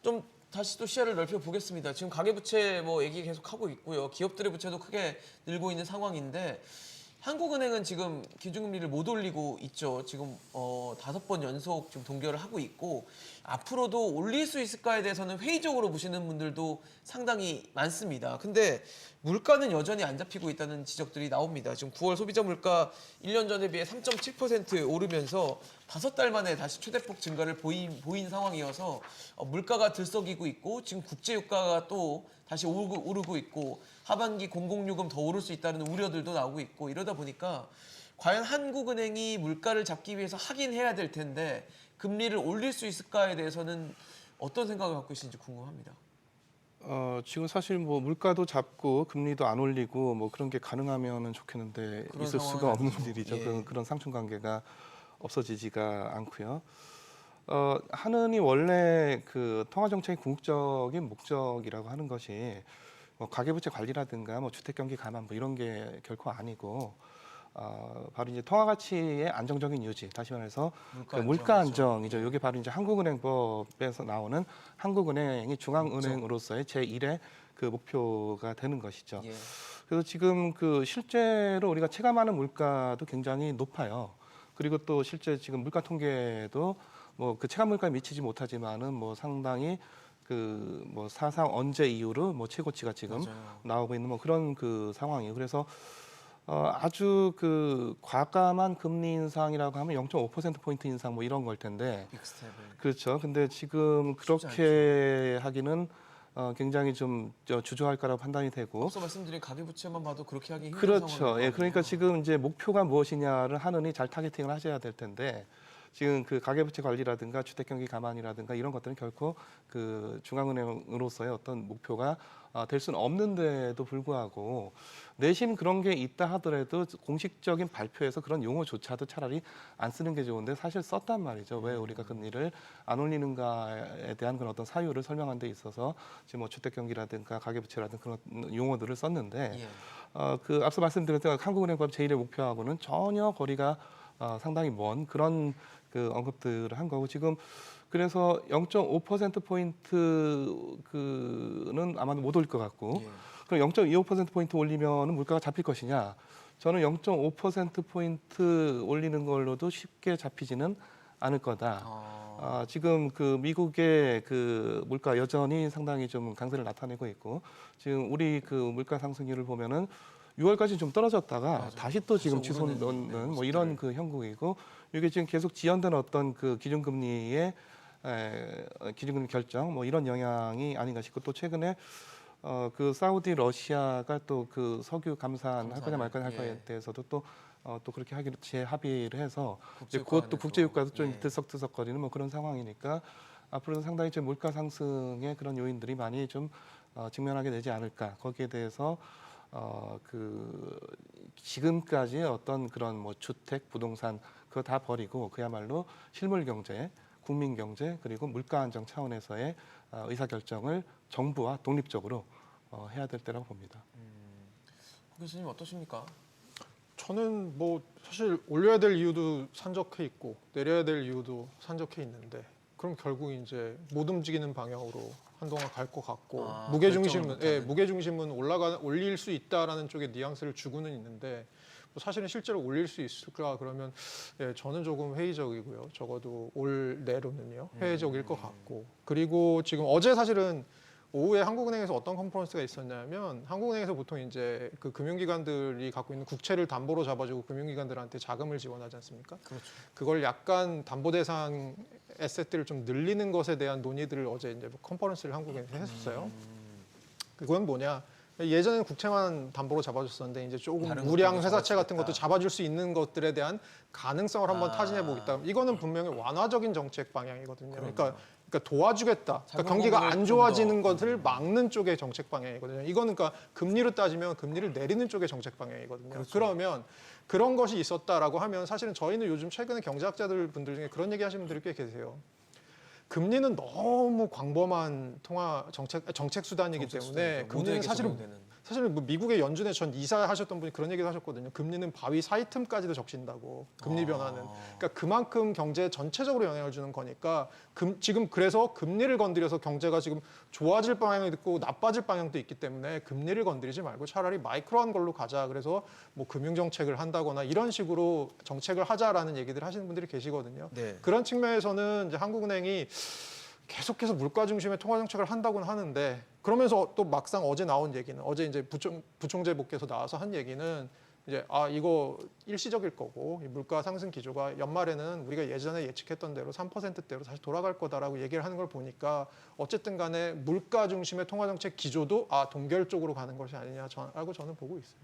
좀 다시 또 시야를 넓혀 보겠습니다. 지금 가계부채 뭐 얘기 계속 하고 있고요. 기업들의 부채도 크게 늘고 있는 상황인데 한국은행은 지금 기준금리를 못 올리고 있죠. 지금 5번 연속 지금 동결을 하고 있고 앞으로도 올릴 수 있을까에 대해서는 회의적으로 보시는 분들도 상당히 많습니다. 근데 물가는 여전히 안 잡히고 있다는 지적들이 나옵니다. 지금 9월 소비자 물가 1년 전에 비해 3.7% 오르면서 5달 만에 다시 최대폭 증가를 보인 상황이어서 물가가 들썩이고 있고 지금 국제유가가 또 다시 오르고 있고 하반기 공공요금 더 오를 수 있다는 우려들도 나오고 있고 이러다 보니까 과연 한국은행이 물가를 잡기 위해서 하긴 해야 될 텐데 금리를 올릴 수 있을까에 대해서는 어떤 생각을 갖고 계신지 궁금합니다. 지금 사실 뭐 물가도 잡고 금리도 안 올리고 뭐 그런 게 가능하면은 좋겠는데 그런 있을 수가 없는 상황은 아니죠. 일이죠. 예. 그런 상충 관계가 없어지지가 않고요. 한은이 원래 그 통화 정책의 궁극적인 목적이라고 하는 것이 뭐 가계부채 관리라든가 뭐 주택 경기 감안 뭐 이런 게 결코 아니고 바로 이제 통화 가치의 안정적인 유지, 다시 말해서 물가 안정이죠. 이게 바로 이제 한국은행법에서 나오는 한국은행이 중앙은행으로서의 제1의 그 목표가 되는 것이죠. 예. 그래서 지금 그 실제로 우리가 체감하는 물가도 굉장히 높아요. 그리고 또 실제 지금 물가 통계도 뭐 그 체감 물가에 미치지 못하지만은 뭐 상당히 그 뭐 사상 언제 이후로 뭐 최고치가 지금 맞아요. 나오고 있는 뭐 그런 그 상황이에요. 그래서 아주 그 과감한 금리 인상이라고 하면 0.5% 포인트 인상 뭐 이런 걸 텐데. 빅스텝을. 그렇죠. 근데 지금 그렇게 하기는 굉장히 좀 주저할 거라고 판단이 되고. 앞서 말씀드린 가계부채만 봐도 그렇게 하기 힘든 그렇죠. 상황이거든요. 예, 그러니까 지금 이제 목표가 무엇이냐를 한은이 잘 타겟팅을 하셔야 될 텐데 지금 그 가계부채 관리라든가 주택경기 감안이라든가 이런 것들은 결코 그 중앙은행으로서의 어떤 목표가 될 수는 없는데도 불구하고 내심 그런 게 있다 하더라도 공식적인 발표에서 그런 용어조차도 차라리 안 쓰는 게 좋은데 사실 썼단 말이죠. 왜 우리가 금리를 안 올리는가에 대한 그런 어떤 사유를 설명한 데 있어서 지금 뭐 주택경기라든가 가계부채라든가 그런 용어들을 썼는데 예. 그 앞서 말씀드렸던 한국은행법 제1의 목표하고는 전혀 거리가 상당히 먼 그런 그 언급들을 한 거고 지금 그래서 0.5% 포인트 그는 아마도 못 올릴 것 같고 예. 그럼 0.25% 포인트 올리면은 물가가 잡힐 것이냐? 저는 0.5% 포인트 올리는 걸로도 쉽게 잡히지는 않을 거다. 지금 그 미국의 그 물가 여전히 상당히 좀 강세를 나타내고 있고 지금 우리 그 물가 상승률을 보면은 6월까지 좀 떨어졌다가 맞아요. 다시 또 지금 다시 치솟는 오르는, 네, 뭐 이런 그 형국이고 이게 지금 계속 지연된 어떤 그 기준금리의 기준금리 결정 뭐 이런 영향이 아닌가 싶고 또 최근에 그 사우디 러시아가 또 그 석유 감산할 거냐 말 거냐 할 거에 대해서도 또 그렇게 하기로 재합의를 해서 이제 그것도 국제유가도 좀 들썩들썩거리는 뭐 그런 상황이니까 앞으로는 상당히 좀 물가 상승의 그런 요인들이 많이 좀 직면하게 되지 않을까 거기에 대해서 그 지금까지의 어떤 그런 뭐 주택 부동산 그거 다 버리고 그야말로 실물 경제 국민 경제 그리고 물가 안정 차원에서의 의사 결정을 정부와 독립적으로 해야 될 때라고 봅니다. 박 교수님 어떠십니까? 저는 뭐 사실 올려야 될 이유도 산적해 있고 내려야 될 이유도 산적해 있는데 그럼 결국 이제 못 움직이는 방향으로 한동안 갈 것 같고 무게중심은 올릴 수 있다라는 쪽에 뉘앙스를 주고는 있는데 뭐 사실은 실제로 올릴 수 있을까 그러면 저는 조금 회의적이고요. 적어도 올 내로는요 회의적일 것 같고 그리고 지금 어제 사실은 오후에 한국은행에서 어떤 컨퍼런스가 있었냐면 한국은행에서 보통 이제 그 금융기관들이 갖고 있는 국채를 담보로 잡아주고 금융기관들한테 자금을 지원하지 않습니까? 그렇죠. 그걸 약간 담보 대상 에셋들을 좀 늘리는 것에 대한 논의들을 어제 이제 컨퍼런스를 한국은행에서 했었어요. 그건 뭐냐? 예전에는 국채만 담보로 잡아줬었는데 이제 조금 무량 회사채 같은 것도 잡아줄 수 있는 것들에 대한 가능성을 한번 타진해 보겠다. 이거는 분명히 완화적인 정책 방향이거든요. 그러니까 도와주겠다. 그러니까 경기가 안 좋아지는 것을 막는 쪽의 정책 방향이거든요. 이거는 그러니까 금리로 따지면 금리를 내리는 쪽의 정책 방향이거든요. 그렇죠. 그러면 그런 것이 있었다라고 하면 사실은 저희는 요즘 최근에 경제학자들 분들 중에 그런 얘기 하시는 분들이 꽤 계세요. 금리는 너무 광범한 통화 정책 수단이기 때문에 금리는 사실은 사실 뭐 미국의 연준에 전 이사하셨던 분이 그런 얘기도 하셨거든요. 금리는 바위 사이 틈까지도 적신다고. 금리 변화는. 그러니까 그만큼 경제에 전체적으로 영향을 주는 거니까 지금 그래서 금리를 건드려서 경제가 지금 좋아질 방향도 있고 나빠질 방향도 있기 때문에 금리를 건드리지 말고 차라리 마이크로한 걸로 가자. 그래서 뭐 금융 정책을 한다거나 이런 식으로 정책을 하자라는 얘기들 하시는 분들이 계시거든요. 네. 그런 측면에서는 이제 한국은행이 계속해서 물가 중심의 통화 정책을 한다고는 하는데 그러면서 또 막상 어제 나온 얘기는 어제 이제 부총재께서 나와서 한 얘기는 이제 이거 일시적일 거고 이 물가 상승 기조가 연말에는 우리가 예전에 예측했던 대로 3%대로 다시 돌아갈 거다라고 얘기를 하는 걸 보니까 어쨌든 간에 물가 중심의 통화 정책 기조도 동결 쪽으로 가는 것이 아니냐라고 저는 보고 있어요.